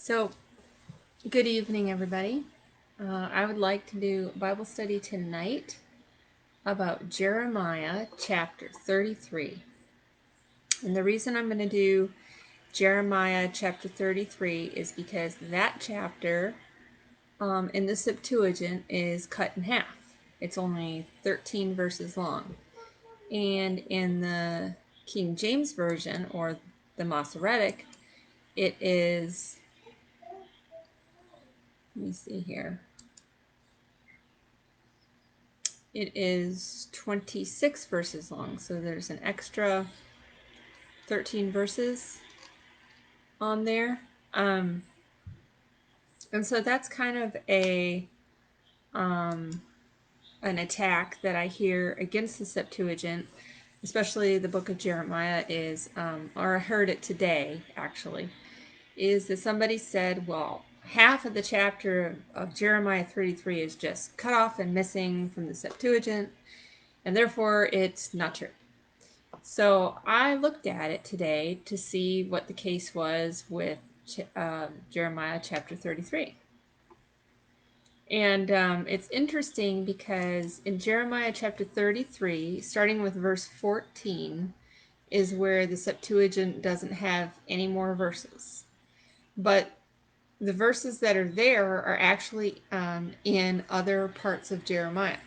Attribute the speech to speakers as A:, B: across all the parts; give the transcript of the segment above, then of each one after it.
A: So, good evening, everybody. I would like to do Bible study tonight about Jeremiah chapter 33. And the reason I'm going to do Jeremiah chapter 33 is because that chapter in the Septuagint is cut in half. It's only 13 verses long. And in the King James Version, or the Masoretic, it is, let me see here. It is 26 verses long, so there's an extra 13 verses on there. And so that's kind of an attack that I hear against the Septuagint, especially the book of Jeremiah is, or I heard it today actually, is that somebody said, well, half of the chapter of Jeremiah 33 is just cut off and missing from the Septuagint, and therefore it's not true. So I looked at it today to see what the case was with Jeremiah chapter 33. And it's interesting because in Jeremiah chapter 33, starting with verse 14, is where the Septuagint doesn't have any more verses. But the verses that are there are actually in other parts of Jeremiah.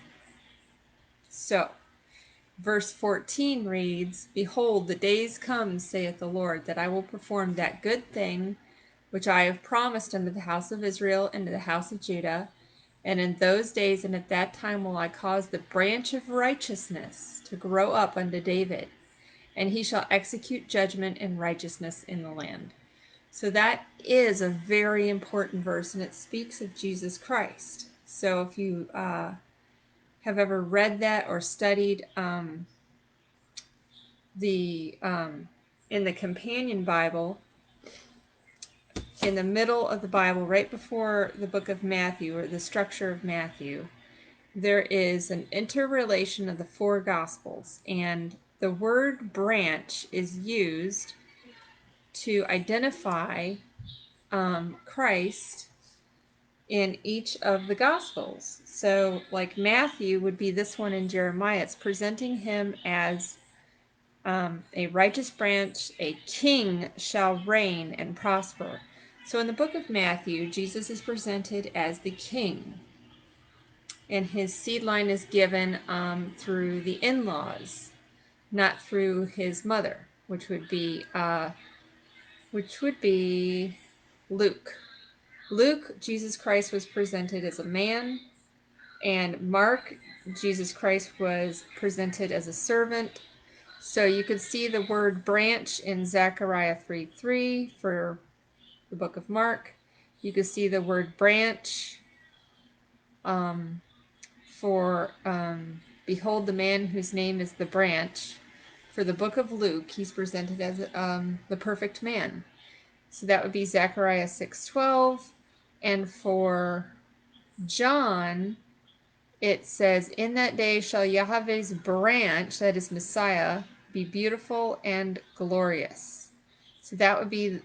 A: So, verse 14 reads, "Behold, the days come, saith the Lord, that I will perform that good thing which I have promised unto the house of Israel and to the house of Judah. And in those days and at that time will I cause the branch of righteousness to grow up unto David, and he shall execute judgment and righteousness in the land." So that is a very important verse, and it speaks of Jesus Christ. So if you have ever read that or studied in the companion Bible, in the middle of the Bible, right before the book of Matthew, or the structure of Matthew, there is an interrelation of the four Gospels, and the word branch is used to identify Christ in each of the Gospels. So, like Matthew would be this one in Jeremiah, it's presenting him as a righteous branch, a king shall reign and prosper. So in the book of Matthew, Jesus is presented as the king, and his seed line is given through the in-laws, not through his mother, which would be Luke. Luke, Jesus Christ was presented as a man, and Mark, Jesus Christ was presented as a servant. So you could see the word branch in Zechariah 3:3 for the book of Mark. You could see the word branch for behold the man whose name is the branch. For the book of Luke, he's presented as the perfect man. So that would be Zechariah 6:12. And for John, it says, "In that day shall Yahweh's branch," that is Messiah, "be beautiful and glorious." So that would be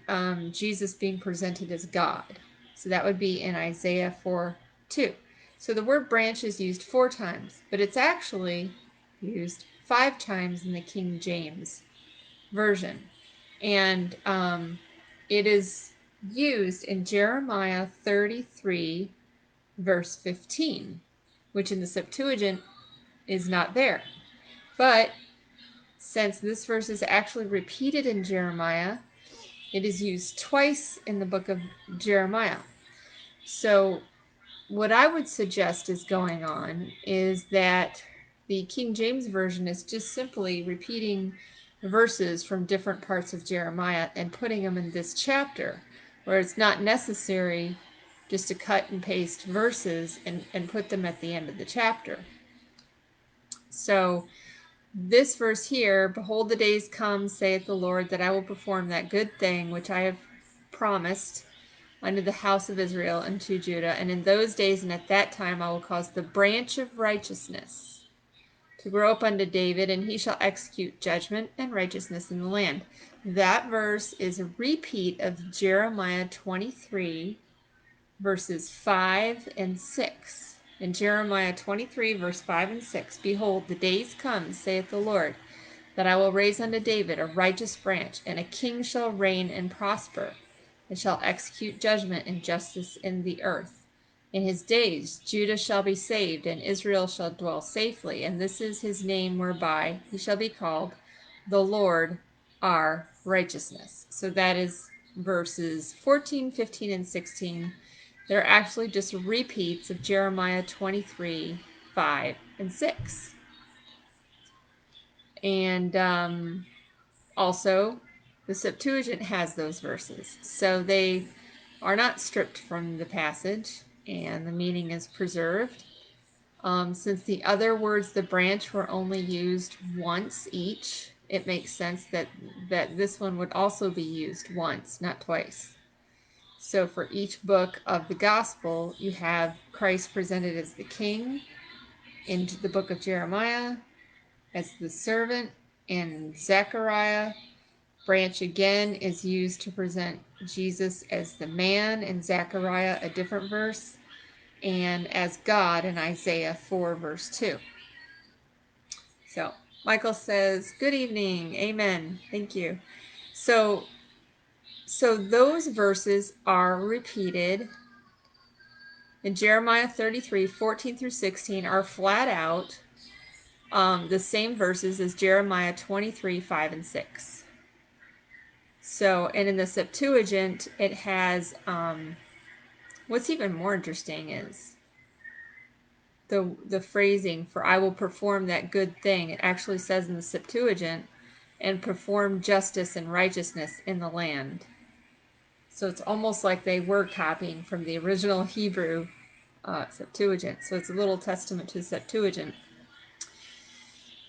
A: Jesus being presented as God. So that would be in Isaiah 4:2. So the word branch is used 4 times, but it's actually used 5 times in the King James Version. And it is used in Jeremiah 33, verse 15, which in the Septuagint is not there. But since this verse is actually repeated in Jeremiah, it is used twice in the book of Jeremiah. So what I would suggest is going on is that the King James Version is just simply repeating verses from different parts of Jeremiah and putting them in this chapter, where it's not necessary just to cut and paste verses and put them at the end of the chapter. So this verse here, "Behold, the days come, saith the Lord, that I will perform that good thing which I have promised unto the house of Israel and to Judah. And in those days and at that time I will cause the branch of righteousness to grow up unto David, and he shall execute judgment and righteousness in the land." That verse is a repeat of Jeremiah 23, verses 5 and 6. In Jeremiah 23, verse 5 and 6, behold, the days come, saith the Lord, that I will raise unto David a righteous branch, and a king shall reign and prosper, and shall execute judgment and justice in the earth. In his days Judah shall be saved, and Israel shall dwell safely, and this is his name whereby he shall be called, the Lord our righteousness. So that is verses 14, 15, and 16. They're actually just repeats of Jeremiah 23, 5, and 6. And also, the Septuagint has those verses. So they are not stripped from the passage, and the meaning is preserved. Since the other words, the branch, were only used once each, it makes sense that this one would also be used once, not twice. So for each book of the gospel, you have Christ presented as the king in the book of Jeremiah, as the servant in Zechariah. Branch again is used to present Jesus as the man in Zechariah, a different verse, and as God in Isaiah 4, verse 2. So Michael says, good evening. Amen. Thank you. So those verses are repeated in Jeremiah 33, 14 through 16 are flat out the same verses as Jeremiah 23, 5 and 6. So, and in the Septuagint, it has, what's even more interesting is the phrasing for I will perform that good thing. It actually says in the Septuagint, and perform justice and righteousness in the land. So it's almost like they were copying from the original Hebrew Septuagint. So it's a little testament to the Septuagint.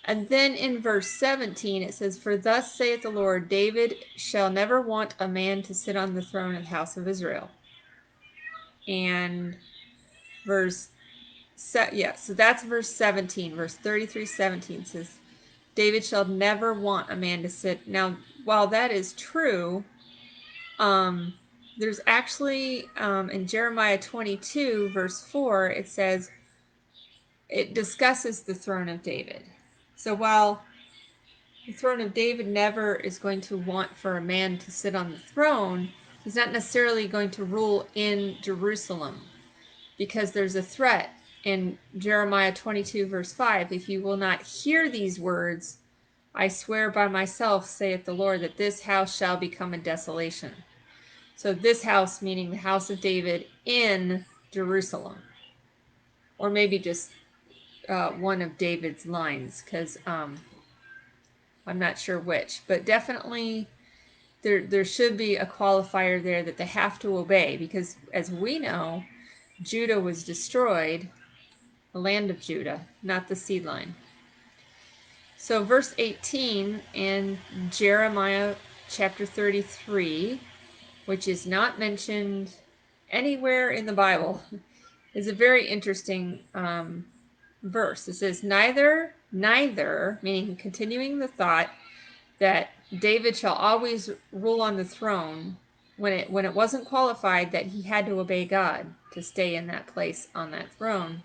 A: And then in verse 17 it says, for thus saith the Lord, David shall never want a man to sit on the throne of the house of Israel. And so that's verse 17. Verse 33:17 says, David shall never want a man to sit. Now, while that is true, there's actually in Jeremiah 22, verse 4, it says, it discusses the throne of David. So while the throne of David never is going to want for a man to sit on the throne, he's not necessarily going to rule in Jerusalem, because there's a threat in Jeremiah 22, verse 5. If you will not hear these words, I swear by myself, saith the Lord, that this house shall become a desolation. So this house, meaning the house of David in Jerusalem. Or maybe just one of David's lines, because I'm not sure which. But definitely there should be a qualifier there that they have to obey, because as we know, Judah was destroyed, the land of Judah, not the seed line. So verse 18 in Jeremiah chapter 33, which is not mentioned anywhere in the Bible, is a very interesting verse. It says, neither, meaning continuing the thought that David shall always rule on the throne, when it wasn't qualified that he had to obey God to stay in that place on that throne.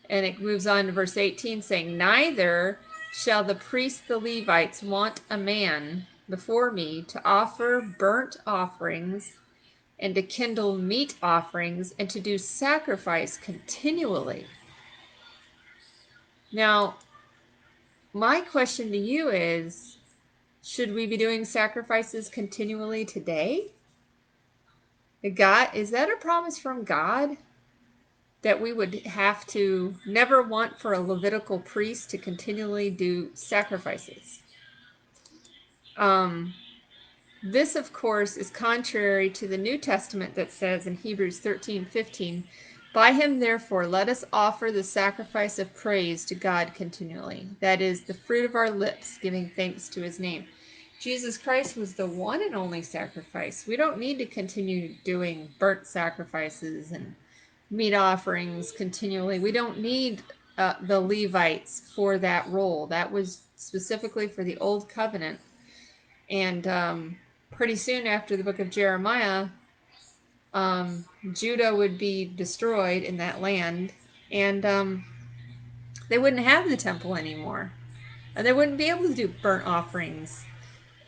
A: And it moves on to verse 18 saying, neither shall the priests the Levites want a man before me to offer burnt offerings and to kindle meat offerings and to do sacrifice continually. Now, my question to you is, should we be doing sacrifices continually today? God, is that a promise from God? That we would have to never want for a Levitical priest to continually do sacrifices. This, of course, is contrary to the New Testament that says in Hebrews 13:15, by him, therefore, let us offer the sacrifice of praise to God continually. That is the fruit of our lips, giving thanks to his name. Jesus Christ was the one and only sacrifice. We don't need to continue doing burnt sacrifices and meat offerings continually. We don't need the Levites for that role. That was specifically for the Old Covenant. And pretty soon after the book of Jeremiah, Judah would be destroyed in that land, and they wouldn't have the temple anymore. And they wouldn't be able to do burnt offerings.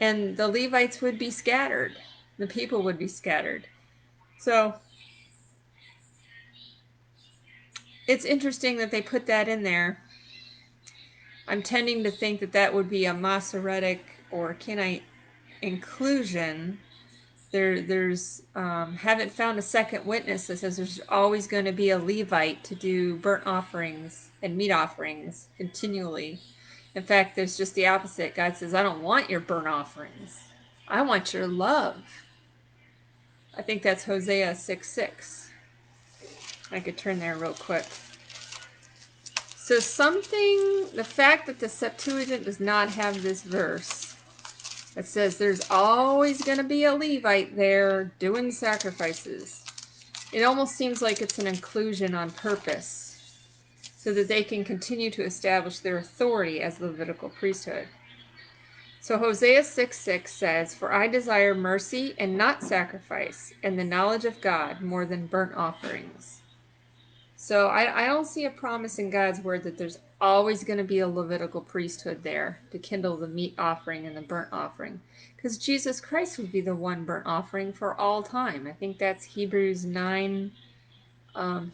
A: And the Levites would be scattered. The people would be scattered. So it's interesting that they put that in there. I'm tending to think that that would be a Masoretic or Kenite inclusion. There's haven't found a second witness that says there's always going to be a Levite to do burnt offerings and meat offerings continually. In fact, there's just the opposite. God says, I don't want your burnt offerings. I want your love. I think that's Hosea 6:6. I could turn there real quick. So the fact that the Septuagint does not have this verse that says there's always going to be a Levite there doing sacrifices, it almost seems like it's an inclusion on purpose so that they can continue to establish their authority as the Levitical priesthood. So Hosea 6:6 says, For I desire mercy and not sacrifice, and the knowledge of God more than burnt offerings. So I don't see a promise in God's word that there's always going to be a Levitical priesthood there to kindle the meat offering and the burnt offering. Because Jesus Christ would be the one burnt offering for all time. I think that's Hebrews 9.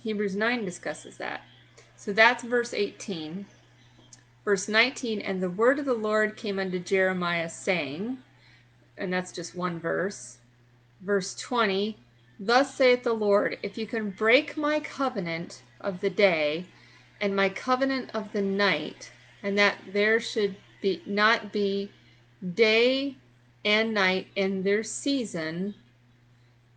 A: Hebrews 9 discusses that. So that's verse 18. Verse 19, And the word of the Lord came unto Jeremiah, saying, and that's just one verse. Verse 20, Thus saith the Lord, if you can break my covenant of the day and my covenant of the night, and that there should be not be day and night in their season,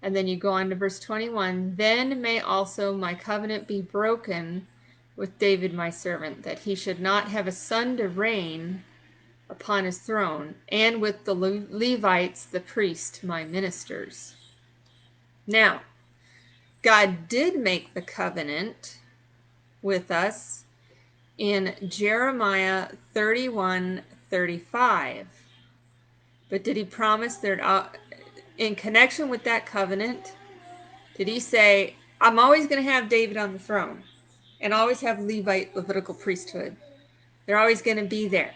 A: and then you go on to verse 21, then may also my covenant be broken with David my servant, that he should not have a son to reign upon his throne, and with the Levites, the priest, my ministers. Now, God did make the covenant with us in Jeremiah 31:35. But did he promise that in connection with that covenant, did he say, I'm always going to have David on the throne and always have Levitical priesthood? They're always going to be there.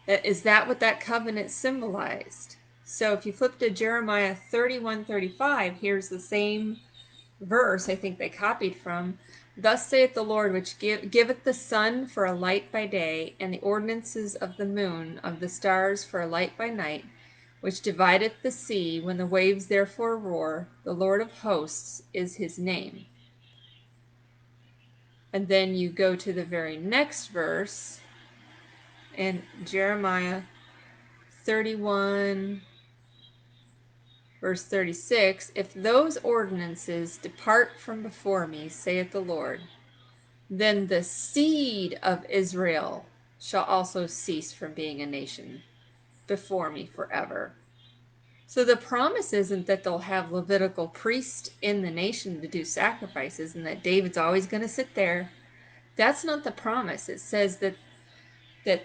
A: Is that what that covenant symbolized? So if you flip to Jeremiah 31:35, here's the same verse I think they copied from. Thus saith the Lord, which giveth the sun for a light by day, and the ordinances of the moon, of the stars for a light by night, which divideth the sea, when the waves therefore roar. The Lord of hosts is his name. And then you go to the very next verse, and Jeremiah 31 verse 36, If those ordinances depart from before me, saith the Lord, then the seed of Israel shall also cease from being a nation before me forever. So the promise isn't that they'll have Levitical priests in the nation to do sacrifices and that David's always going to sit there. That's not the promise. It says that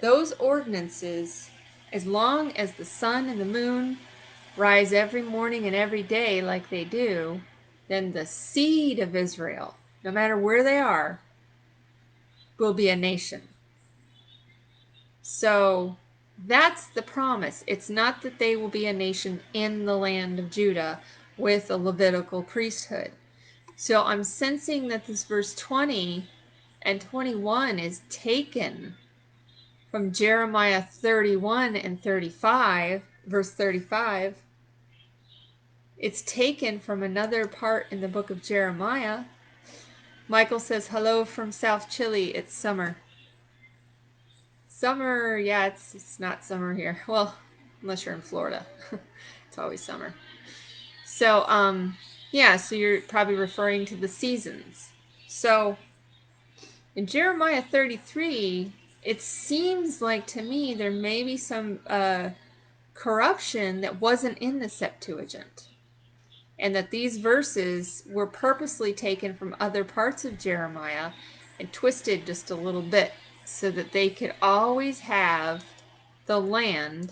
A: those ordinances, as long as the sun and the moon rise every morning and every day like they do, then the seed of Israel, no matter where they are, will be a nation. So that's the promise. It's not that they will be a nation in the land of Judah with a Levitical priesthood. So I'm sensing that this verse 20 and 21 is taken from Jeremiah 31 and 35, verse 35. It's taken from another part in the book of Jeremiah. Michael says, hello from South Chile. It's summer. Summer, yeah, it's not summer here. Well, unless you're in Florida. It's always summer. So, yeah, so you're probably referring to the seasons. So, in Jeremiah 33, it seems like to me there may be some corruption that wasn't in the Septuagint. And that these verses were purposely taken from other parts of Jeremiah and twisted just a little bit so that they could always have the land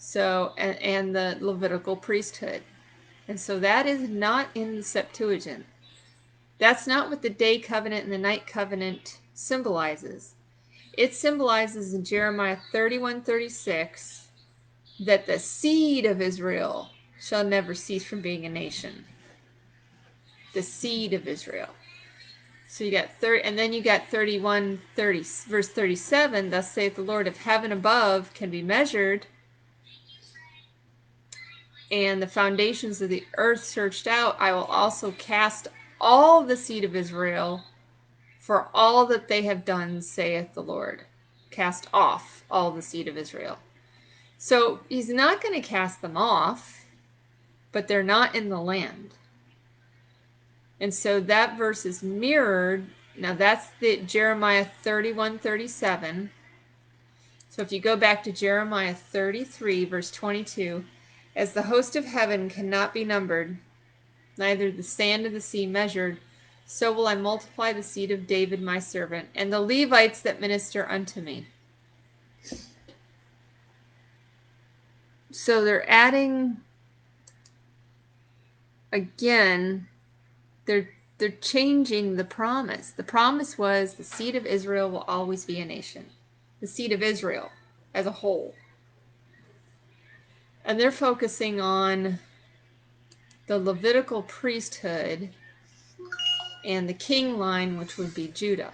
A: So, and the Levitical priesthood. And so that is not in the Septuagint. That's not what the day covenant and the night covenant symbolizes. It symbolizes in Jeremiah 31:36 that the seed of Israel shall never cease from being a nation. The seed of Israel. So you got 30, and then you got 31:30, verse 37, thus saith the Lord, if heaven above can be measured, and the foundations of the earth searched out, I will also cast all the seed of Israel for all that they have done, saith the Lord. Cast off all the seed of Israel. So he's not going to cast them off, but they're not in the land. And so that verse is mirrored. Now that's the Jeremiah 31:37. So if you go back to Jeremiah 33, verse 22, as the host of heaven cannot be numbered, neither the sand of the sea measured, so will I multiply the seed of David my servant, and the Levites that minister unto me. So they're adding, again, they're changing the promise. The promise was the seed of Israel will always be a nation. The seed of Israel as a whole. And they're focusing on the Levitical priesthood and the king line, which would be Judah.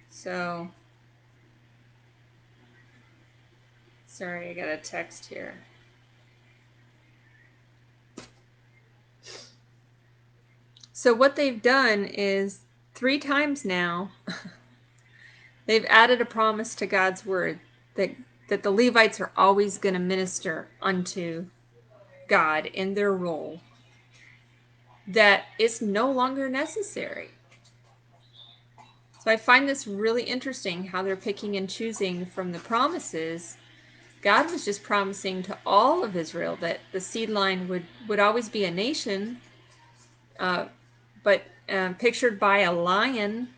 A: So, sorry, I got a text here. So what they've done is 3 times now, they've added a promise to God's word that the Levites are always going to minister unto God in their role, that it's no longer necessary. So I find this really interesting how they're picking and choosing from the promises. God was just promising to all of Israel that the seed line would always be a nation, but pictured by a lion.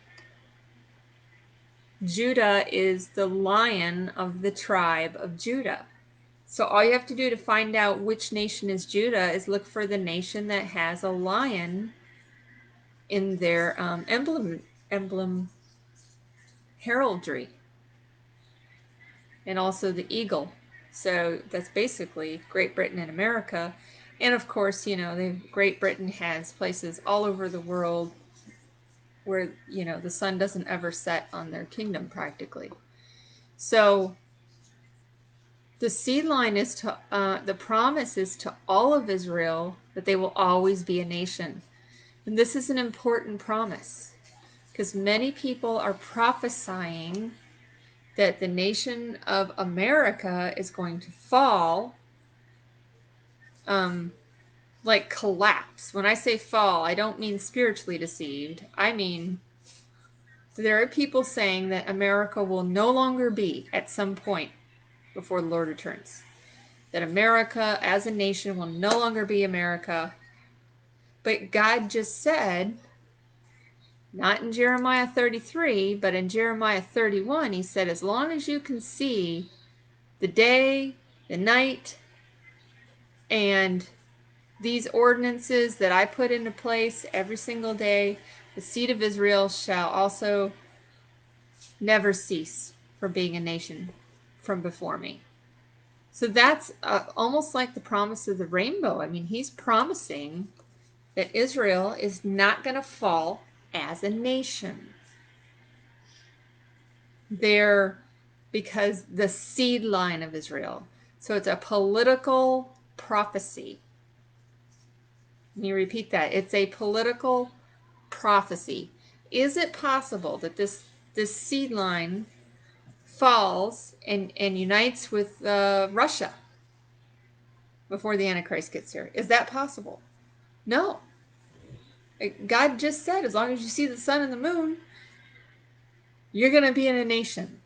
A: Judah is the lion of the tribe of Judah. So all you have to do to find out which nation is Judah is look for the nation that has a lion in their emblem heraldry, and also the eagle. So that's basically Great Britain and America. And of course, Great Britain has places all over the world where, the sun doesn't ever set on their kingdom practically. So the seed line is to, the promise is to all of Israel that they will always be a nation. And this is an important promise because many people are prophesying that the nation of America is going to fall, like collapse. When I say fall, I don't mean spiritually deceived. I mean, there are people saying that America will no longer be at some point before the Lord returns. That America as a nation will no longer be America. But God just said, not in Jeremiah 33, but in Jeremiah 31, he said, as long as you can see the day, the night, and these ordinances that I put into place every single day, the seed of Israel shall also never cease from being a nation from before me. So that's almost like the promise of the rainbow. I mean, he's promising that Israel is not going to fall as a nation. They're, because the seed line of Israel. So it's a political prophecy. Let me repeat that. It's a political prophecy. Is it possible that this seed line falls and unites with Russia before the Antichrist gets here? Is that possible? No. God just said, as long as you see the sun and the moon, you're going to be in a nation.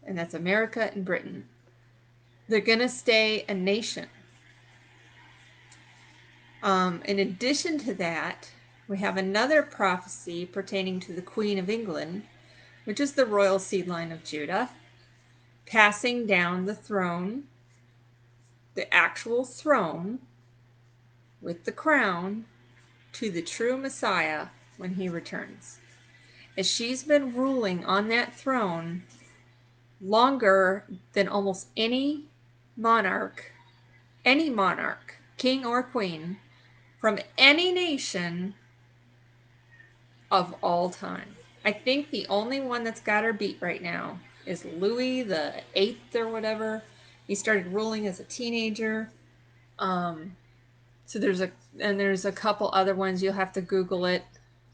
A: And that's America and Britain. They're going to stay a nation. In addition to that, we have another prophecy pertaining to the Queen of England, which is the royal seed line of Judah, passing down the throne, the actual throne with the crown, to the true Messiah when he returns. As she's been ruling on that throne longer than almost any monarch, king or queen, from any nation of all time. I think the only one that's got her beat right now is Louis the Eighth or whatever. He started ruling as a teenager. So there's a couple other ones. You'll have to Google it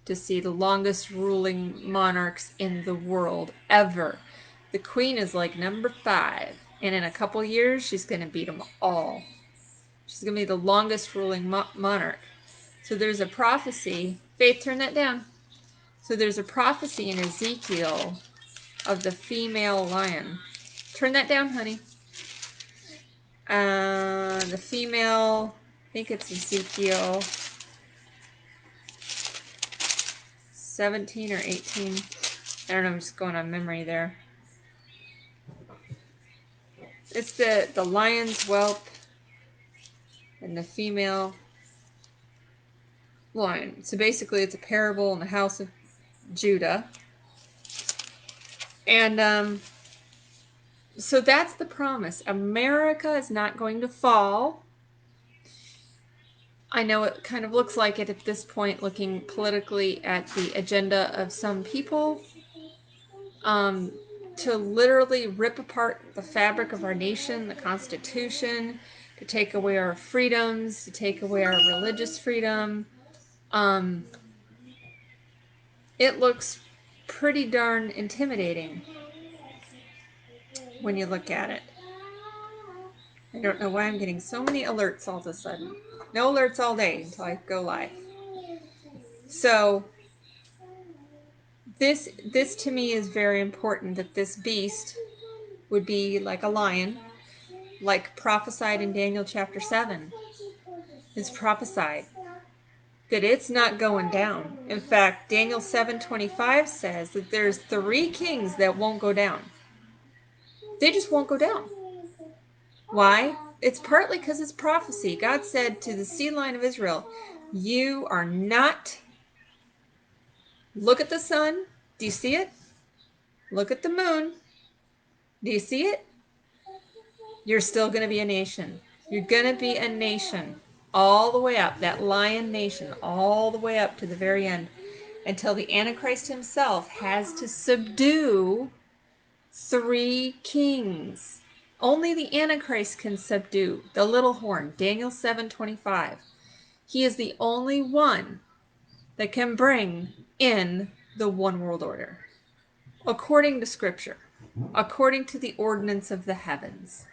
A: to see the longest ruling monarchs in the world ever. The Queen is like number 5, and in a couple years she's going to beat them all. She's going to be the longest ruling monarch. So there's a prophecy. Faith, turn that down. So there's a prophecy in Ezekiel of the female lion. Turn that down, honey. The female, I think it's Ezekiel 17 or 18. I don't know, I'm just going on memory there. It's the lion's whelp and the female lion. So basically it's a parable in the house of Judah. And so that's the promise. America is not going to fall. I know it kind of looks like it at this point, looking politically at the agenda of some people, to literally rip apart the fabric of our nation, the Constitution, to take away our freedoms, to take away our religious freedom. It looks pretty darn intimidating when you look at it. I don't know why I'm getting so many alerts all of a sudden. No alerts all day until I go live. So this to me is very important, that this beast would be like a lion, like prophesied in Daniel chapter 7. It's prophesied that it's not going down. In fact, Daniel 7:25 says that there's 3 kings that won't go down. They just won't go down. Why? It's partly because it's prophecy. God said to the seed line of Israel, you are not, look at the sun. Do you see it? Look at the moon. Do you see it? You're still going to be a nation. You're going to be a nation all the way up, that lion nation, all the way up to the very end, until the Antichrist himself has to subdue 3 kings. Only the Antichrist can subdue the little horn, Daniel 7:25. He is the only one that can bring in the one world order, according to Scripture, according to the ordinance of the heavens.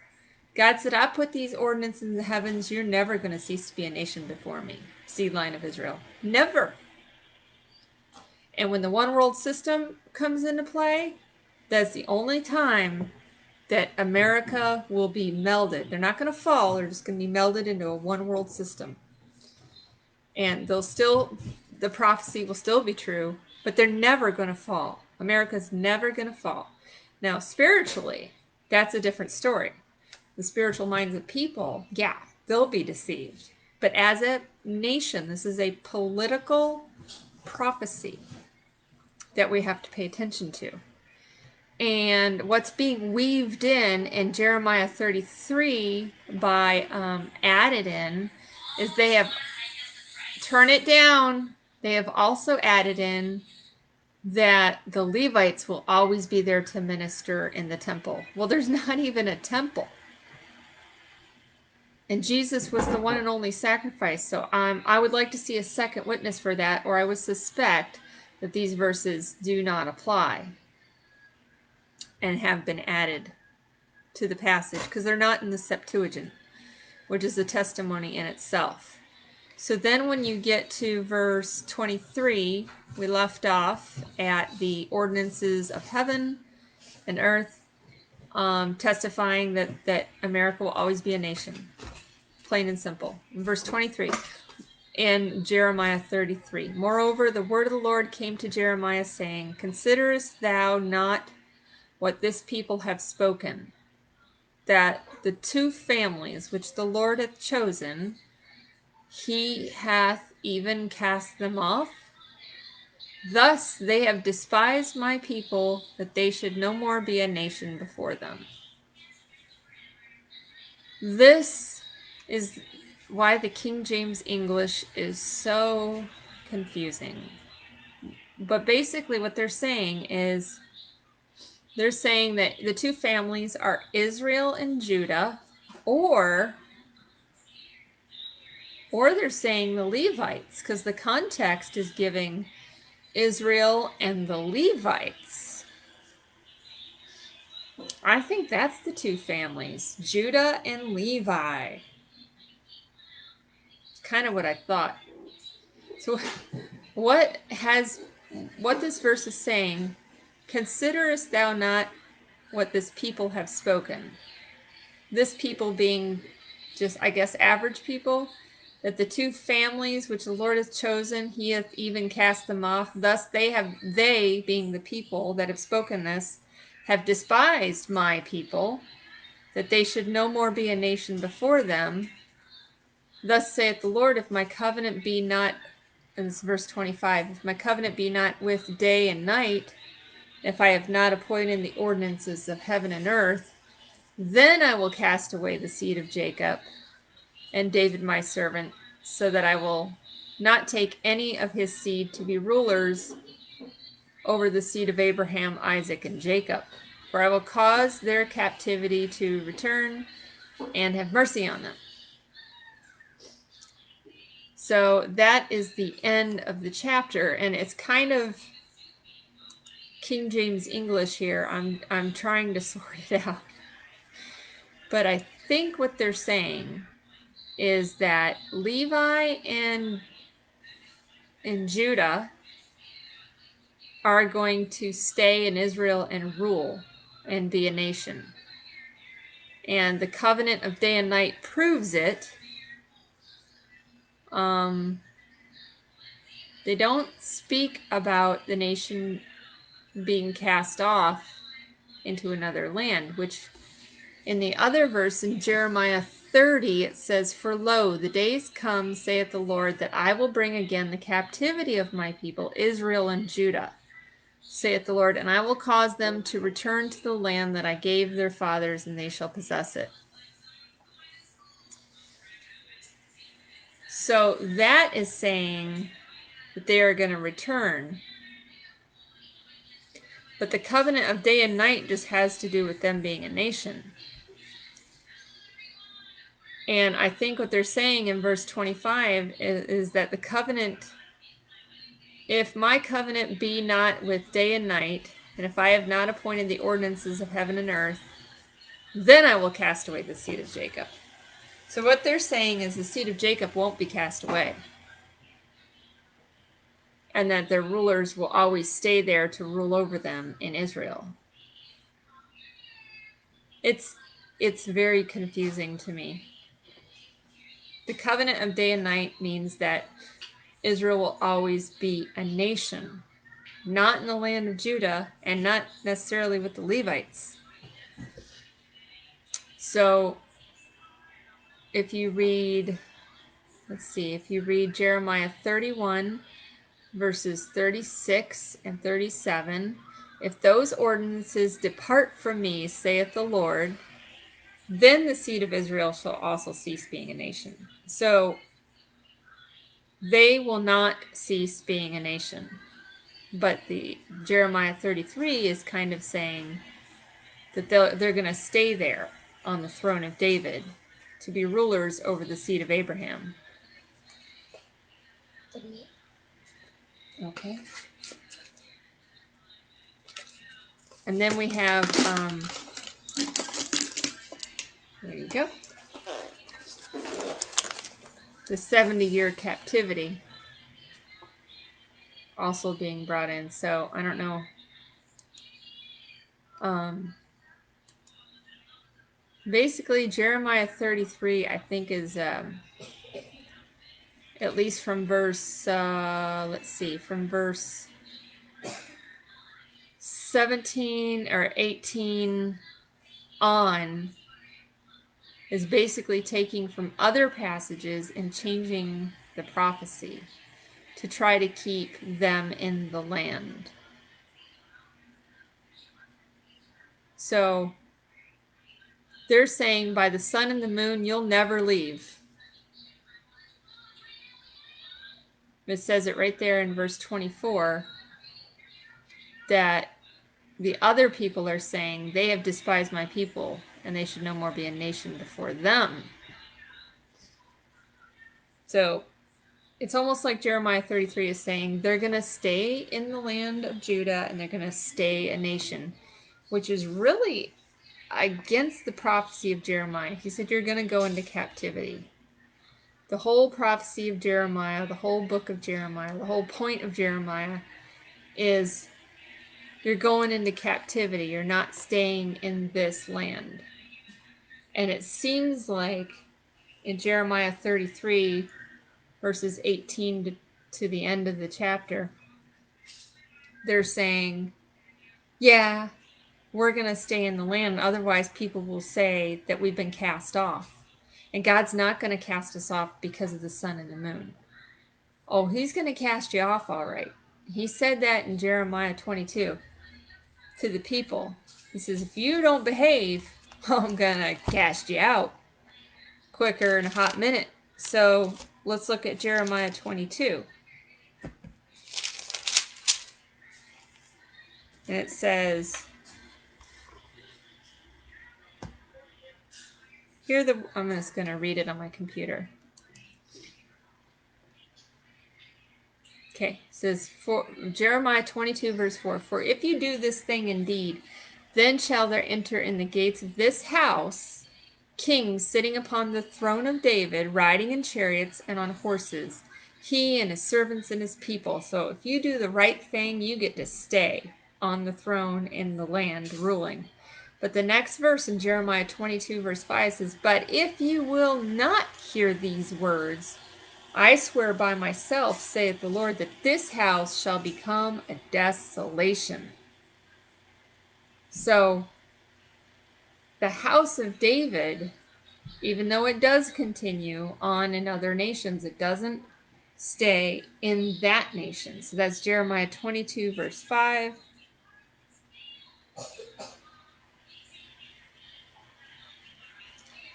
A: God said, I put these ordinances in the heavens. You're never going to cease to be a nation before me, seed line of Israel. Never. And when the one world system comes into play, that's the only time that America will be melded. They're not going to fall. They're just going to be melded into a one world system. And the prophecy will still be true, but they're never going to fall. America's never going to fall. Now, spiritually, that's a different story. The spiritual minds of people, yeah, they'll be deceived. But as a nation, this is a political prophecy that we have to pay attention to. And what's being weaved in Jeremiah 33 by added in is they have, turn it down, they have also added in that the Levites will always be there to minister in the temple. Well, there's not even a temple. And Jesus was the one and only sacrifice. So I would like to see a second witness for that, or I would suspect that these verses do not apply and have been added to the passage because they're not in the Septuagint, which is a testimony in itself. So then when you get to verse 23, we left off at the ordinances of heaven and earth, testifying that America will always be a nation. Plain and simple. In verse 23, and Jeremiah 33. Moreover, the word of the Lord came to Jeremiah, saying, Considerest thou not what this people have spoken, that the two families which the Lord hath chosen, he hath even cast them off? Thus they have despised my people, that they should no more be a nation before them. This is why the King James English is so confusing. But basically what they're saying is, they're saying that the two families are Israel and Judah, or they're saying the Levites, because the context is giving Israel and the Levites. I think that's the two families, Judah and Levi. It's kind of what I thought. So what this verse is saying, considerest thou not what this people have spoken? This people being just, I guess, average people, that the two families which the Lord hath chosen, he hath even cast them off. Thus they, being the people that have spoken this, have despised my people, that they should no more be a nation before them. Thus saith the Lord, if my covenant be not, and this is verse 25, if my covenant be not with day and night, if I have not appointed the ordinances of heaven and earth, then I will cast away the seed of Jacob and David my servant, so that I will not take any of his seed to be rulers over the seed of Abraham, Isaac, and Jacob. For I will cause their captivity to return and have mercy on them. So that is the end of the chapter, and it's kind of King James English here. I'm trying to sort it out. But I think what they're saying is that Levi and Judah are going to stay in Israel and rule and be a nation. And the covenant of day and night proves it. They don't speak about the nation being cast off into another land, which in the other verse in Jeremiah 30, it says, For lo, the days come, saith the Lord, that I will bring again the captivity of my people, Israel and Judah, saith the Lord, and I will cause them to return to the land that I gave their fathers, and they shall possess it. So that is saying that they are going to return. But the covenant of day and night just has to do with them being a nation. And I think what they're saying in verse 25 is that the covenant, if my covenant be not with day and night, and if I have not appointed the ordinances of heaven and earth, then I will cast away the seed of Jacob. So what they're saying is the seed of Jacob won't be cast away, and that their rulers will always stay there to rule over them in Israel. It's very confusing to me. The covenant of day and night means that Israel will always be a nation, not in the land of Judah and not necessarily with the Levites. So if you read, if you read Jeremiah 31, verses 36 and 37, if those ordinances depart from me, saith the Lord, then the seed of Israel shall also cease being a nation. So they will not cease being a nation. But the Jeremiah 33 is kind of saying that they're going to stay there on the throne of David to be rulers over the seed of Abraham. Okay. And then we have, there you go, the 70-year captivity also being brought in. So I don't know. Basically, Jeremiah 33, I think, is at least from verse, let's see, from verse 17 or 18 on, is basically taking from other passages and changing the prophecy to try to keep them in the land. So they're saying by the sun and the moon, you'll never leave. It says it right there in verse 24 that the other people are saying they have despised my people and they should no more be a nation before them. So it's almost like Jeremiah 33 is saying they're going to stay in the land of Judah and they're going to stay a nation, which is really against the prophecy of Jeremiah. He said you're going to go into captivity. The whole prophecy of Jeremiah, the whole book of Jeremiah, the whole point of Jeremiah is you're going into captivity. You're not staying in this land. And it seems like in Jeremiah 33, verses 18 to the end of the chapter, they're saying, yeah, we're going to stay in the land. Otherwise, people will say that we've been cast off. And God's not going to cast us off because of the sun and the moon. Oh, he's going to cast you off all right. He said that in Jeremiah 22 to the people. He says, if you don't behave, I'm going to cast you out quicker in a hot minute. So let's look at Jeremiah 22. And it says, I'm just going to read it on my computer. Okay, it says, for Jeremiah 22 verse 4, for if you do this thing indeed, then shall there enter in the gates of this house kings sitting upon the throne of David, riding in chariots and on horses, he and his servants and his people. So if you do the right thing, you get to stay on the throne in the land ruling. But the next verse in Jeremiah 22 verse 5 says, but if you will not hear these words, I swear by myself, saith the Lord, that this house shall become a desolation. So the house of David, even though it does continue on in other nations, it doesn't stay in that nation. So that's Jeremiah 22 verse 5.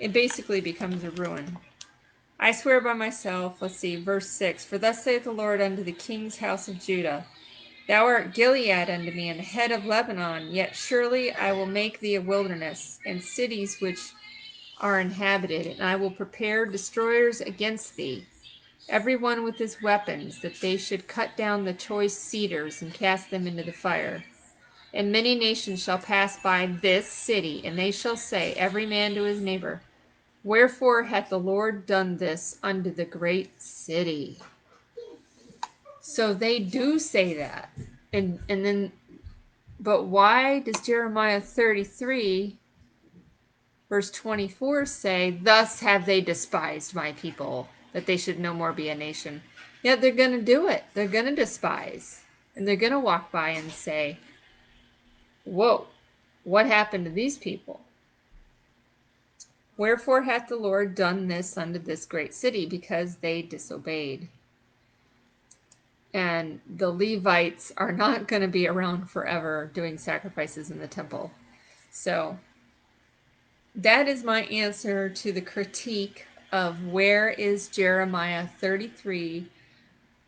A: It basically becomes a ruin. I swear by myself, let's see, verse 6, for thus saith the Lord unto the king's house of Judah, thou art Gilead unto me, and the head of Lebanon, yet surely I will make thee a wilderness, and cities which are inhabited, and I will prepare destroyers against thee, every one with his weapons, that they should cut down the choice cedars and cast them into the fire. And many nations shall pass by this city, and they shall say, every man to his neighbor, wherefore hath the Lord done this unto the great city? So they do say that. And then, but why does Jeremiah 33 verse 24 say, thus have they despised my people, that they should no more be a nation? Yeah, they're going to do it. They're going to despise. And they're going to walk by and say, whoa, what happened to these people? Wherefore hath the Lord done this unto this great city? Because they disobeyed. And the Levites are not going to be around forever doing sacrifices in the temple. So that is my answer to the critique of where is Jeremiah 33,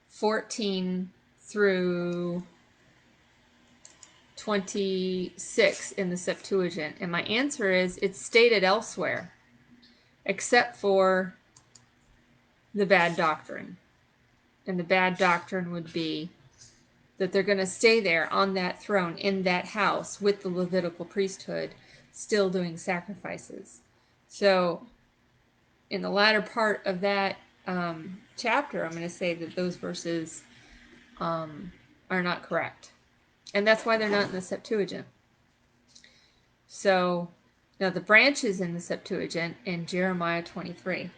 A: 14 through 26 in the Septuagint. And my answer is it's stated elsewhere, except for the bad doctrine. And the bad doctrine would be that they're going to stay there on that throne in that house with the Levitical priesthood still doing sacrifices. So in the latter part of that chapter, I'm going to say that those verses are not correct. And that's why they're not in the Septuagint. So now the branch is in the Septuagint in Jeremiah 23.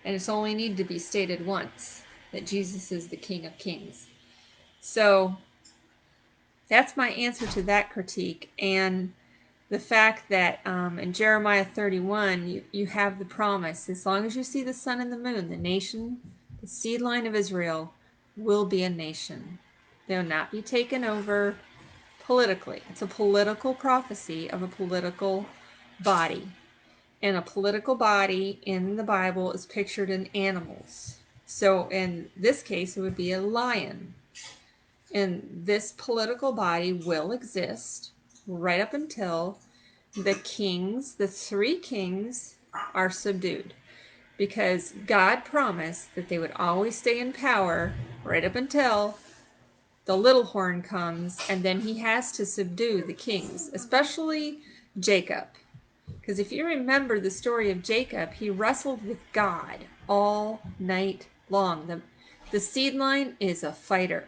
A: And it's only need to be stated once. that Jesus is the King of Kings. So that's my answer to that critique. And the fact that in Jeremiah 31, you have the promise, as long as you see the sun and the moon, the nation, the seed line of Israel, will be a nation. They'll not be taken over politically. It's a political prophecy of a political body. And a political body in the Bible is pictured in animals. So in this case, it would be a lion. And this political body will exist right up until the kings, the three kings, are subdued. Because God promised that they would always stay in power right up until the little horn comes, and then he has to subdue the kings, especially Jacob. Because if you remember the story of Jacob, he wrestled with God all night long. The seed line is a fighter.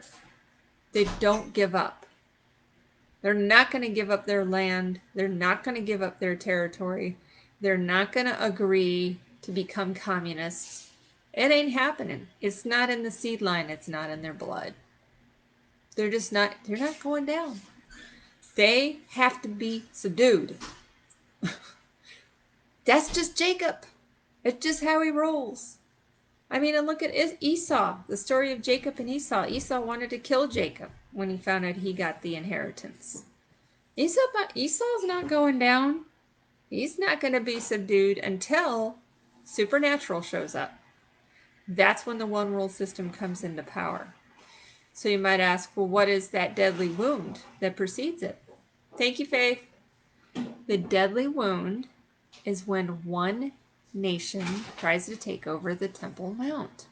A: They don't give up. They're not going to give up their land. They're not going to give up their territory. They're not going to agree to become communists. It ain't happening. It's not in the seed line. It's not in their blood. They're not going down. They have to be subdued. That's just Jacob. It's just how he rolls. I mean, and look at Esau, the story of Jacob and Esau. Esau wanted to kill Jacob when he found out he got the inheritance. Esau's not going down. He's not going to be subdued until supernatural shows up. That's when the one world system comes into power. So you might ask, well, what is that deadly wound that precedes it? Thank you, Faith. The deadly wound is when one nation tries to take over the Temple Mount.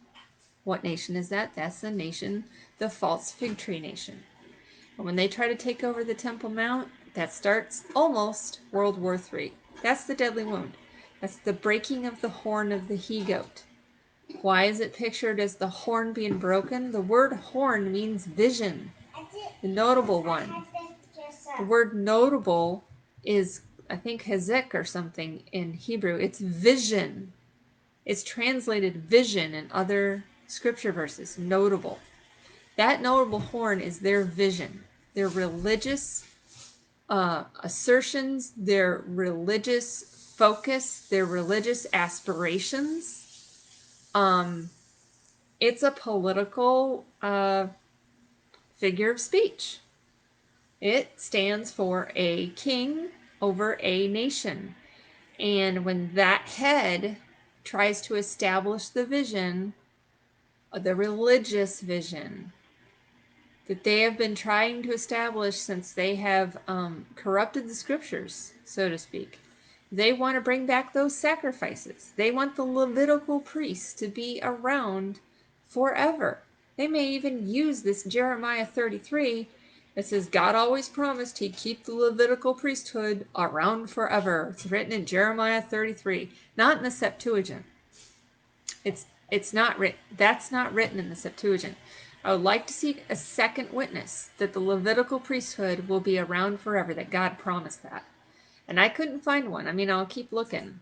A: What nation is that? That's the nation, the false fig tree nation. And when they try to take over the Temple Mount, that starts almost World War III. That's the deadly wound. That's the breaking of the horn of the he-goat. Why is it pictured as the horn being broken? The word horn means vision, the notable one. The word notable is, I think, hezek or something in Hebrew. It's vision. It's translated vision in other scripture verses, notable. That notable horn is their vision, their religious assertions, their religious focus, their religious aspirations. It's a political figure of speech. It stands for a king over a nation. And when that head tries to establish the vision, the religious vision that they have been trying to establish since they have corrupted the scriptures, so to speak. They want to bring back those sacrifices. They want the Levitical priests to be around forever. They may even use this Jeremiah 33 that says God always promised he'd keep the Levitical priesthood around forever. It's written in Jeremiah 33, not in the Septuagint. It's not written. That's not written in the Septuagint. I would like to see a second witness that the Levitical priesthood will be around forever, that God promised that. And I couldn't find one. I mean, I'll keep looking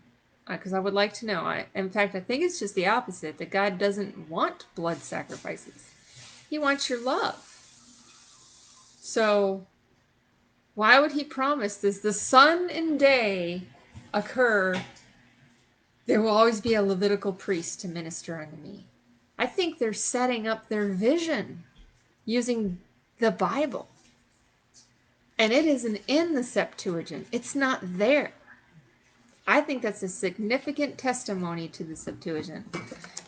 A: because I would like to know. In fact, I think it's just the opposite, that God doesn't want blood sacrifices. He wants your love. So why would he promise this? The sun and day occur. There will always be a Levitical priest to minister unto me. I think they're setting up their vision using the Bible. And it isn't in the Septuagint. It's not there. I think that's a significant testimony to the Septuagint.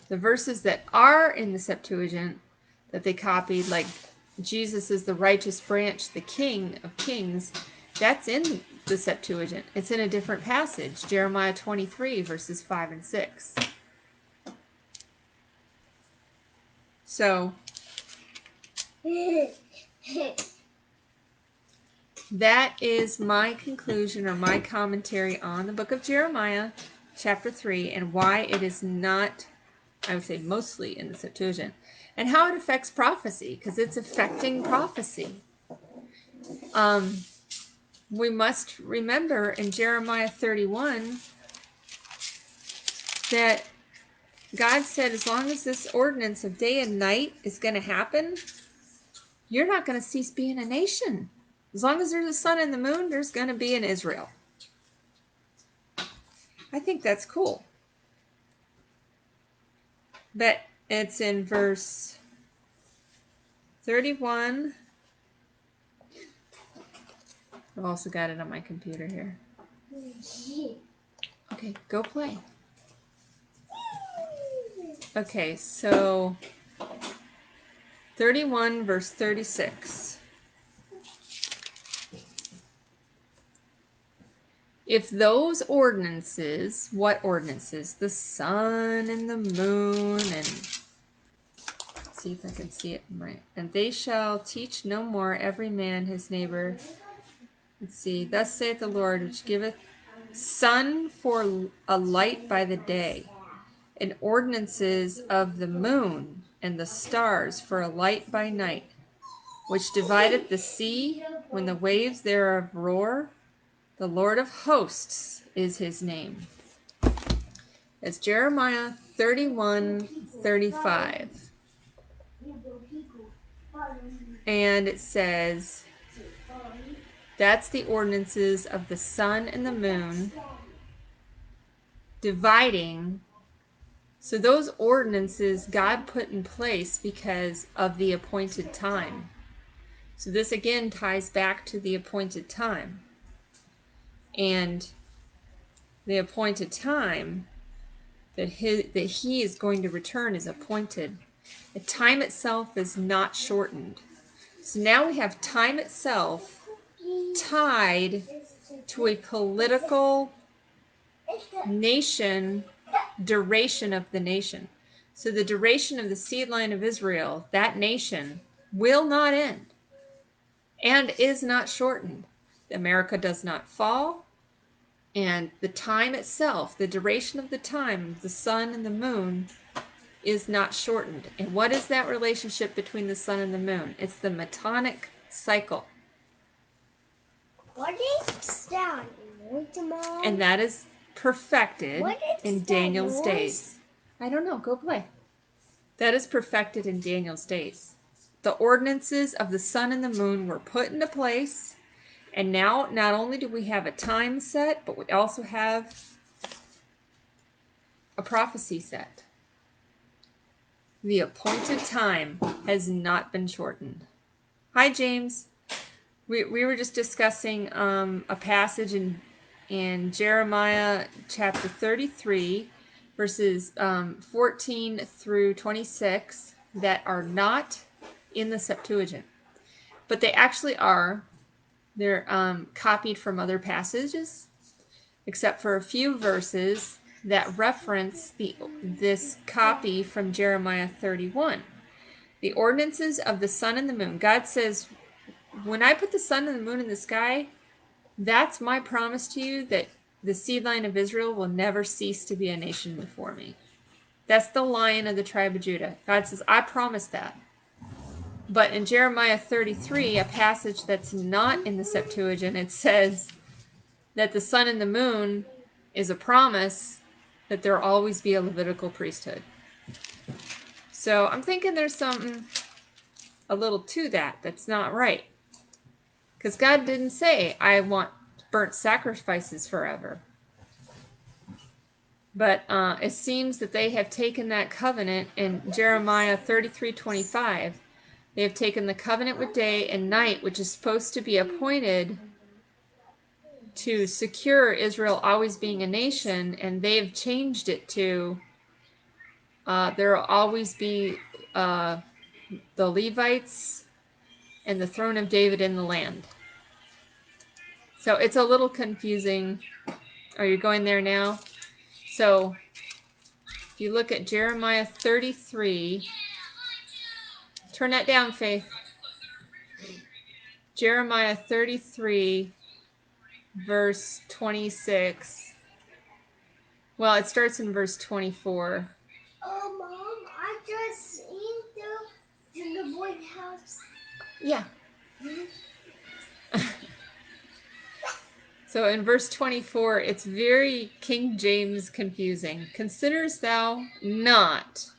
A: The verses that are in the Septuagint that they copied, like Jesus is the righteous branch, the King of Kings, that's in the Septuagint. It's in a different passage, Jeremiah 23, verses 5 and 6. So that is my conclusion or my commentary on the book of Jeremiah, chapter 3, and why it is not, I would say, mostly in the Septuagint, and how it affects prophecy, because it's affecting prophecy. We must remember in Jeremiah 31 that God said, as long as this ordinance of day and night is going to happen, you're not going to cease being a nation. As long as there's a sun and the moon, there's going to be an Israel. I think that's cool. But it's in verse 31. I've also got it on my computer here. Okay, go play. Okay, so 31 verse 36. If those ordinances, what ordinances? The sun and the moon and, let's see if I can see it right. And they shall teach no more every man his neighbor. Let's see. Thus saith the Lord, which giveth sun for a light by the day, and ordinances of the moon and the stars for a light by night, which divideth the sea when the waves thereof roar. The Lord of hosts is his name. It's Jeremiah 31:35. And it says, that's the ordinances of the sun and the moon dividing. So those ordinances God put in place because of the appointed time. So this again ties back to the appointed time. And the appointed time that he is going to return is appointed. The time itself is not shortened. So now we have time itself tied to a political nation, duration of the nation. So the duration of the seedline of Israel, that nation, will not end and is not shortened. America does not fall, and the time itself, the duration of the time, the sun and the moon, is not shortened. And what is that relationship between the sun and the moon? It's the metonic cycle.
B: What is that noise, Mom?
A: And that is perfected in Daniel's
B: noise?
A: days. I don't know. Go play. That is perfected in Daniel's days. The ordinances of the sun and the moon were put into place. And now, not only do we have a time set, but we also have a prophecy set. The appointed time has not been shortened. Hi, James. We were just discussing a passage in Jeremiah chapter 33, verses 14 through 26 that are not in the Septuagint. But they actually are. They're copied from other passages, except for a few verses that reference this copy from Jeremiah 31. The ordinances of the sun and the moon. God says, when I put the sun and the moon in the sky, that's my promise to you that the seed line of Israel will never cease to be a nation before me. That's the Lion of the tribe of Judah. God says, I promise that. But in Jeremiah 33, a passage that's not in the Septuagint, it says that the sun and the moon is a promise that there will always be a Levitical priesthood. So I'm thinking there's something a little to that that's not right. Because God didn't say, I want burnt sacrifices forever. But it seems that they have taken that covenant in Jeremiah 33:25. They have taken the covenant with day and night, which is supposed to be appointed to secure Israel always being a nation, and they've changed it to there will always be the Levites and the throne of David in the land. So it's a little confusing. Are you going there now? So if you look at Jeremiah 33, turn that down, Faith. Jeremiah 33, verse 26. Well, it starts in verse 24.
B: Oh, Mom, I just seen the White House.
A: Yeah. So in verse 24, it's very King James confusing. Considerest thou not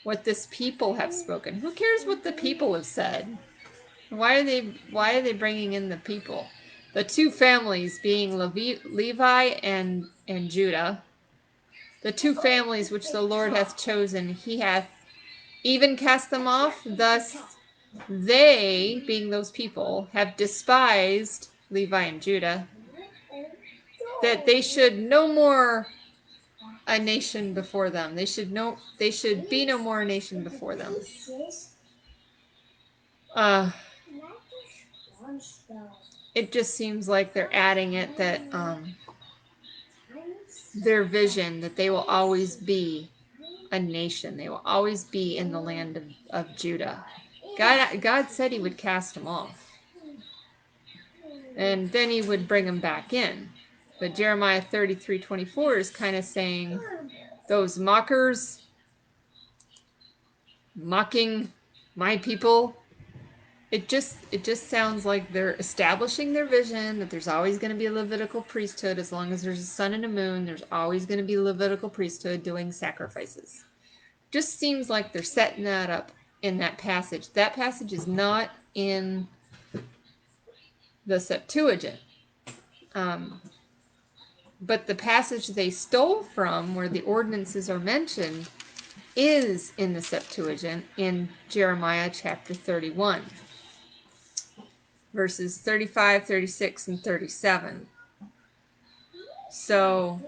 A: what this people have spoken? Who cares what the people have said? Why are they bringing in the people? The two families being Levi and Judah, the two families which the Lord hath chosen, he hath even cast them off. Thus they, being those people, have despised Levi and Judah, that they should no more a nation before them. They should be no more a nation before them. It just seems like they're adding it that their vision that they will always be a nation. They will always be in the land of Judah. God said he would cast them off. And then he would bring them back in. But Jeremiah 33:24 is kind of saying those mockers mocking my people. It just sounds like they're establishing their vision that there's always going to be a Levitical priesthood. As long as there's a sun and a moon, there's always going to be a Levitical priesthood doing sacrifices. Just seems like they're setting that up in that passage. That passage is not in the Septuagint. But the passage they stole from, where the ordinances are mentioned, is in the Septuagint in Jeremiah chapter 31, verses 35, 36, and 37. So,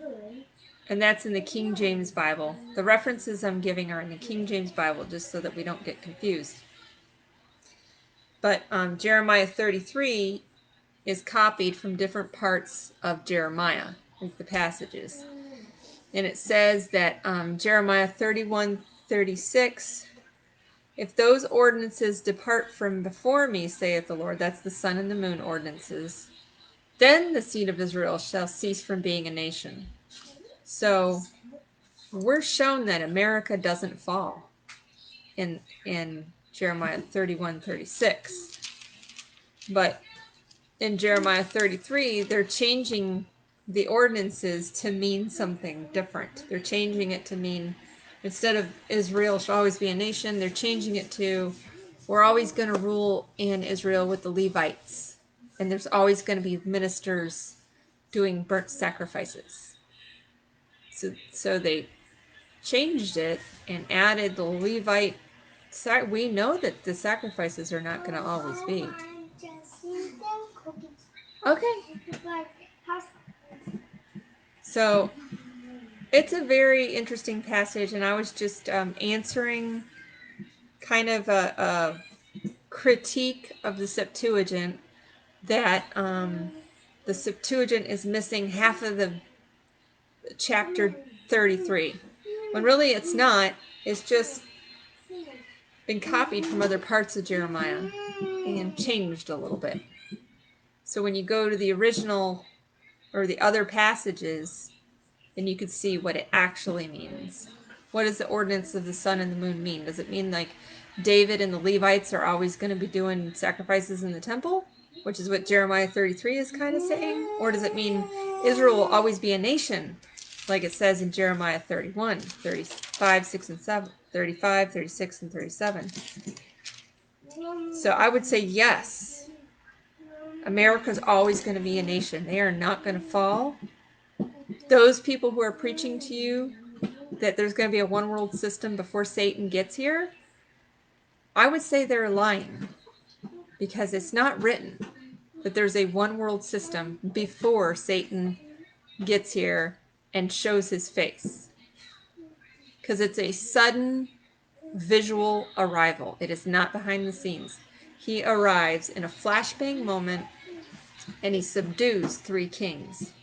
A: and that's in the King James Bible. The references I'm giving are in the King James Bible, just so that we don't get confused. But Jeremiah 33 is copied from different parts of Jeremiah, like the passages. And it says that Jeremiah 31:36, if those ordinances depart from before me, saith the Lord, that's the sun and the moon ordinances, then the seed of Israel shall cease from being a nation. So we're shown that America doesn't fall in Jeremiah 31:36. But in Jeremiah 33, they're changing the ordinances to mean something different. They're changing it to mean, instead of Israel shall always be a nation, they're changing it to, we're always going to rule in Israel with the Levites. And there's always going to be ministers doing burnt sacrifices. So they changed it and added the Levite. We know that the sacrifices are not going to always be. Okay. So it's a very interesting passage, and I was just answering kind of a critique of the Septuagint, that the Septuagint is missing half of the chapter 33, when really it's not. It's just been copied from other parts of Jeremiah and changed a little bit. So when you go to the original or the other passages, then you can see what it actually means. What does the ordinance of the sun and the moon mean? Does it mean like David and the Levites are always going to be doing sacrifices in the temple, which is what Jeremiah 33 is kind of saying? Or does it mean Israel will always be a nation, like it says in Jeremiah 31, 35, 6, and 7, 35, 36, and 37? So I would say yes. America's always going to be a nation. They are not going to fall. Those people who are preaching to you that there's going to be a one world system before Satan gets here, I would say they're lying, because it's not written that there's a one world system before Satan gets here and shows his face, because it's a sudden visual arrival. It is not behind the scenes. He arrives in a flashbang moment and he subdues 3 kings.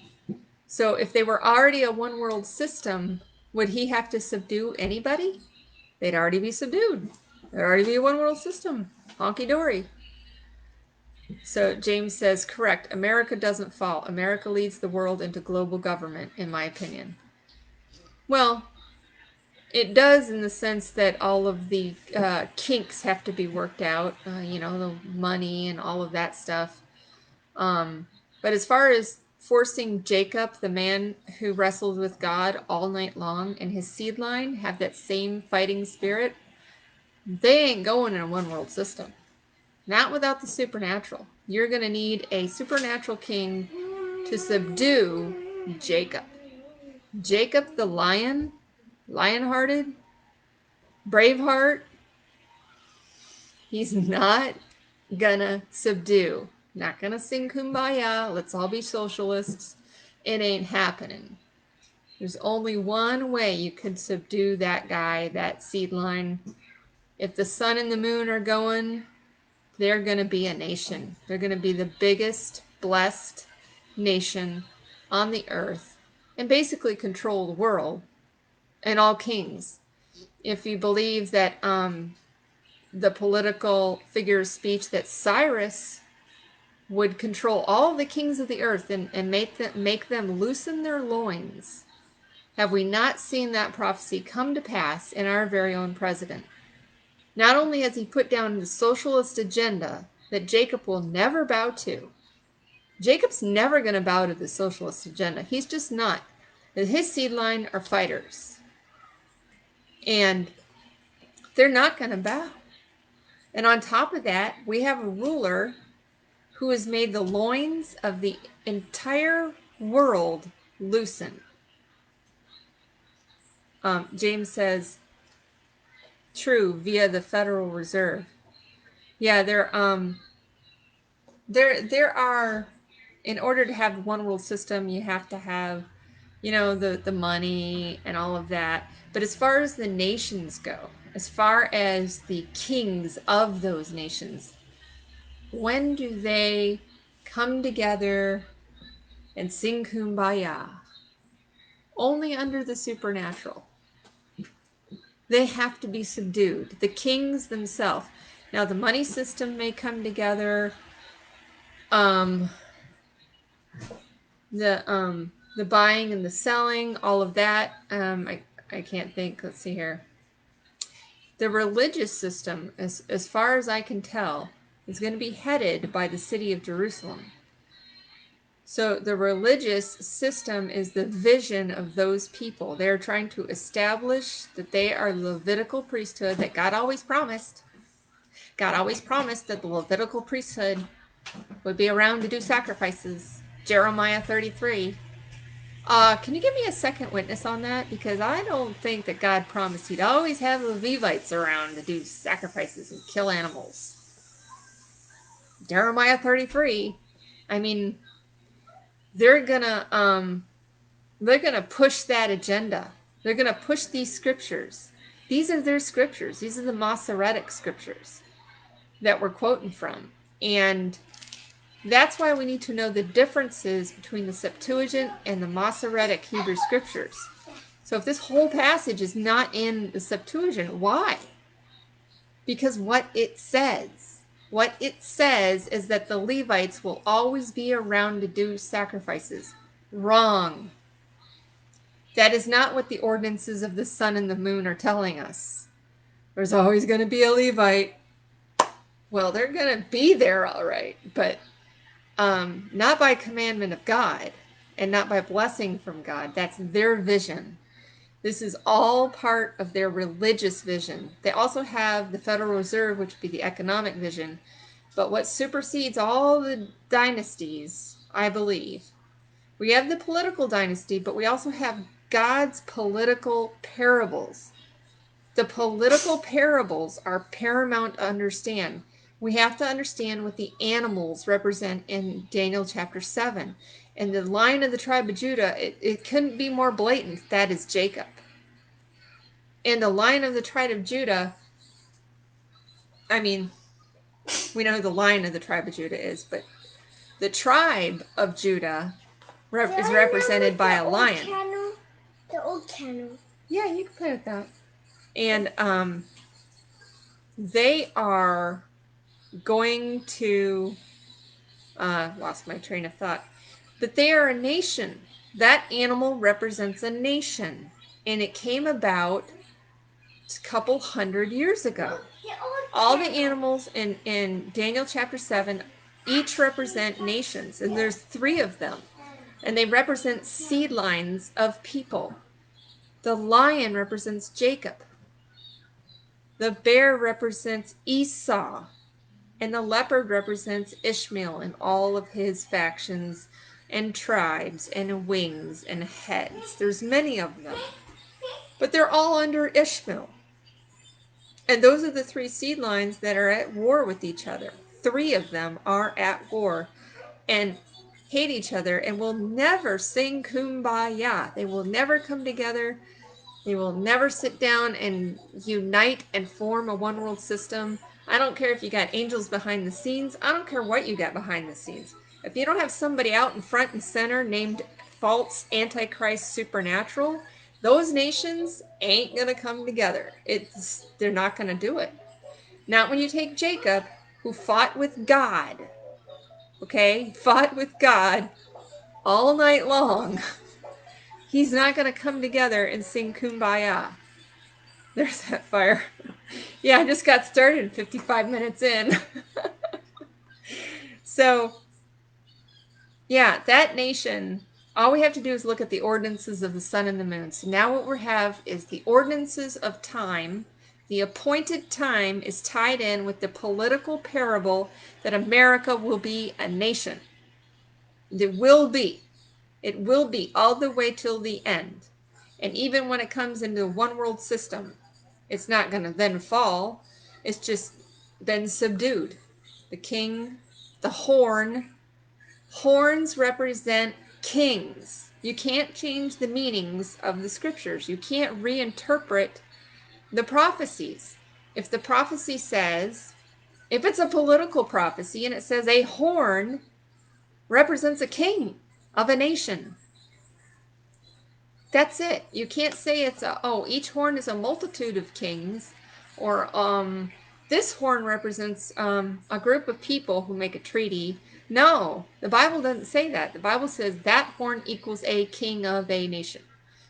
A: So if they were already a one world system, would he have to subdue anybody? They'd already be subdued. There'd already be a one world system. Honky dory. So James says, correct, America doesn't fall. America leads the world into global government, in my opinion. Well, it does, in the sense that all of the kinks have to be worked out, the money and all of that stuff. But as far as forcing Jacob, the man who wrestled with God all night long, and his seed line have that same fighting spirit, they ain't going in a one world system. Not without the supernatural. You're going to need a supernatural king to subdue Jacob. Jacob the lion, lion-hearted, braveheart, he's not gonna subdue. Not gonna sing kumbaya, let's all be socialists. It ain't happening. There's only one way you could subdue that guy, that seed line. If the sun and the moon are going, they're going to be a nation. They're going to be the biggest blessed nation on the earth and basically control the world and all kings. If you believe that the political figure's speech that Cyrus would control all the kings of the earth and make them loosen their loins, have we not seen that prophecy come to pass in our very own president? Not only has he put down the socialist agenda that Jacob will never bow to, Jacob's never going to bow to the socialist agenda. He's just not. His seed line are fighters. And they're not going to bow. And on top of that, we have a ruler who has made the loins of the entire world loosen. James says, true, via the Federal Reserve. Yeah, there are, in order to have one world system, you have to have, the money and all of that. But as far as the nations go, as far as the kings of those nations, when do they come together and sing kumbaya? Only under the supernatural. They have to be subdued. The kings themselves. Now the money system may come together. The buying and the selling, all of that. I can't think. Let's see here. The religious system, as far as I can tell, is going to be headed by the city of Jerusalem. So the religious system is the vision of those people. They're trying to establish that they are Levitical priesthood that God always promised. God always promised that the Levitical priesthood would be around to do sacrifices. Jeremiah 33. Can you give me a second witness on that? Because I don't think that God promised he'd always have the Levites around to do sacrifices and kill animals. Jeremiah 33. I mean, they're gonna push that agenda. They're gonna push these scriptures. These are their scriptures. These are the Masoretic scriptures that we're quoting from. And that's why we need to know the differences between the Septuagint and the Masoretic Hebrew scriptures. So if this whole passage is not in the Septuagint, why? Because what it says is that the Levites will always be around to do sacrifices. Wrong. That is not what the ordinances of the sun and the moon are telling us. There's always going to be a Levite. Well, they're going to be there all right, but not by commandment of God and not by blessing from God. That's their vision. This is all part of their religious vision. They also have the Federal Reserve, which would be the economic vision. But what supersedes all the dynasties, I believe, we have the political dynasty, but we also have God's political parables. The political parables are paramount to understand. We have to understand what the animals represent in Daniel chapter 7. And the line of the tribe of Judah, it couldn't be more blatant. That is Jacob. And the line of the tribe of Judah, I mean, we know who the line of the tribe of Judah is, but the tribe of Judah is represented by a lion.
B: The old candle.
A: Yeah, you can play with that. And they are going to, lost my train of thought, but they are a nation. That animal represents a nation. And it came about a couple hundred years ago. All the animals in Daniel chapter 7 each represent nations, and there's 3 of them. And they represent seed lines of people. The lion represents Jacob. The bear represents Esau. And the leopard represents Ishmael and all of his factions and tribes and wings and heads. There's many of them. But they're all under Ishmael. And those are the three seed lines that are at war with each other. 3 of them are at war and hate each other and will never sing kumbaya. They will never come together. They will never sit down and unite and form a one world system. I don't care if you got angels behind the scenes. I don't care what you got behind the scenes. If you don't have somebody out in front and center named false antichrist supernatural, those nations ain't going to come together. They're not going to do it. Not when you take Jacob, who fought with God. Okay? Fought with God all night long. He's not going to come together and sing kumbaya. There's that fire. Yeah, I just got started 55 minutes in. So, yeah, that nation, all we have to do is look at the ordinances of the sun and the moon. So now what we have is the ordinances of time. The appointed time is tied in with the political parable that America will be a nation. It will be. It will be all the way till the end. And even when it comes into one world system, it's not going to then fall. It's just been subdued. The king, the horn. Horns represent kings. You can't change the meanings of the scriptures. You can't reinterpret the prophecies. If the prophecy says, if it's a political prophecy and it says a horn represents a king of a nation, that's it. You can't say it's each horn is a multitude of kings, or this horn represents a group of people who make a treaty. No, the Bible doesn't say that. The Bible says that horn equals a king of a nation.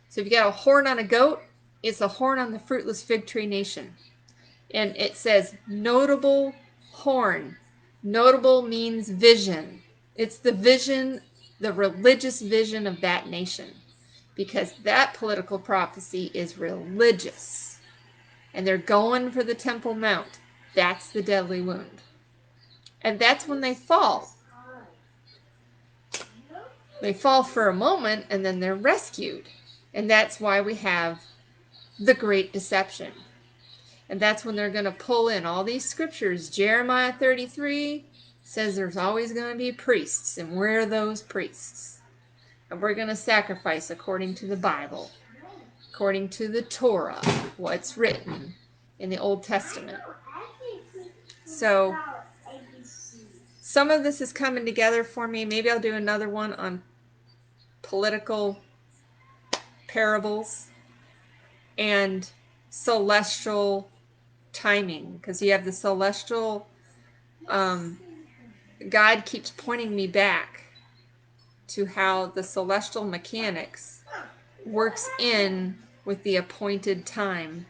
A: So if you got a horn on a goat, it's a horn on the fruitless fig tree nation. And it says notable horn. Notable means vision. It's the vision, the religious vision of that nation, because that political prophecy is religious. And they're going for the Temple Mount. That's the deadly wound. And that's when they fall. They fall for a moment and then they're rescued. And that's why we have the great deception. And that's when they're going to pull in all these scriptures. Jeremiah 33 says there's always going to be priests. And we're those priests. And we're going to sacrifice according to the Bible, according to the Torah, what's written in the Old Testament. So some of this is coming together for me. Maybe I'll do another one on political parables and celestial timing, because you have the celestial, God keeps pointing me back to how the celestial mechanics works in with the appointed time.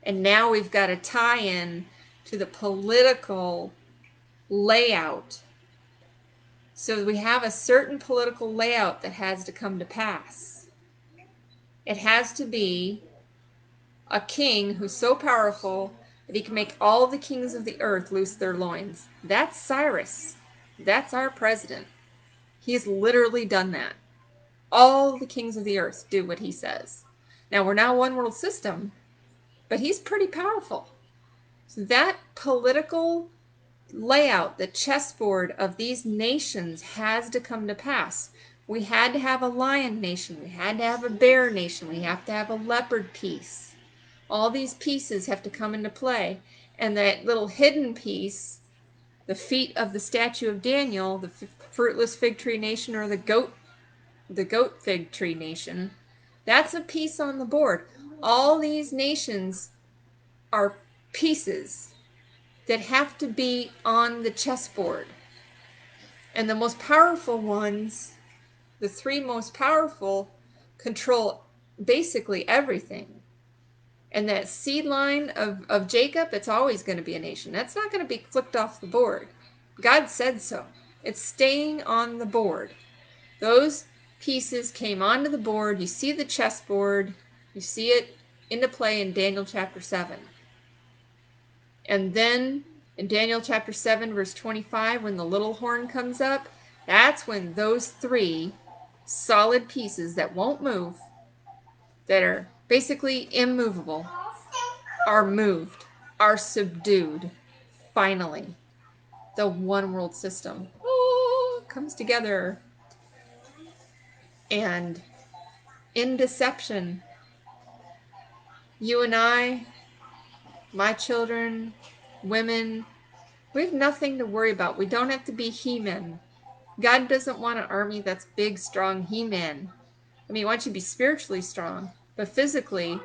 A: And now we've got a tie-in to the political layout. So we have a certain political layout that has to come to pass. It has to be a king who's so powerful that he can make all the kings of the earth loose their loins. That's Cyrus. That's our president. He's literally done that. All the kings of the earth do what he says. Now, we're now one world system, but he's pretty powerful. So that political layout, the chessboard of these nations, has to come to pass. We had to have a lion nation. We had to have a bear nation. We have to have a leopard piece. All these pieces have to come into play. And that little hidden piece, the feet of the statue of Daniel, the fruitless fig tree nation, or the goat fig tree nation, that's a piece on the board. All these nations are pieces that have to be on the chessboard. And the most powerful ones, the 3 most powerful, control basically everything. And that seed line of Jacob, it's always going to be a nation. That's not going to be flipped off the board. God said so. It's staying on the board. Those pieces came onto the board. You see the chessboard. You see it into play in Daniel chapter 7. And then in Daniel chapter 7, verse 25, when the little horn comes up, that's when those three solid pieces that won't move, that are basically immovable, are moved, are subdued. Finally, the one world system comes together. And in deception, you and I, my children, women, we have nothing to worry about. We don't have to be He-Men. God doesn't want an army that's big, strong He-Man. I mean, he wants you to be spiritually strong, but physically,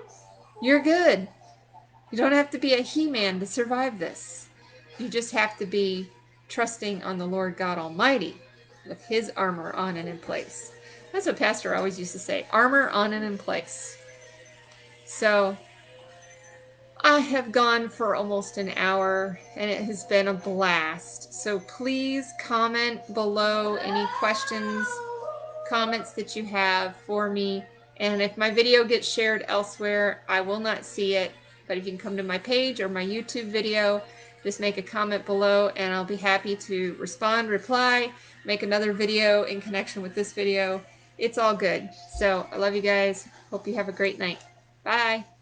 A: you're good. You don't have to be a He-Man to survive this. You just have to be trusting on the Lord God Almighty with his armor on and in place. That's what Pastor always used to say, armor on and in place. So I have gone for almost an hour and it has been a blast. So please comment below any questions, comments that you have for me. And if my video gets shared elsewhere, I will not see it. But if you can come to my page or my YouTube video, just make a comment below and I'll be happy to respond, reply, make another video in connection with this video. It's all good. So I love you guys. Hope you have a great night. Bye.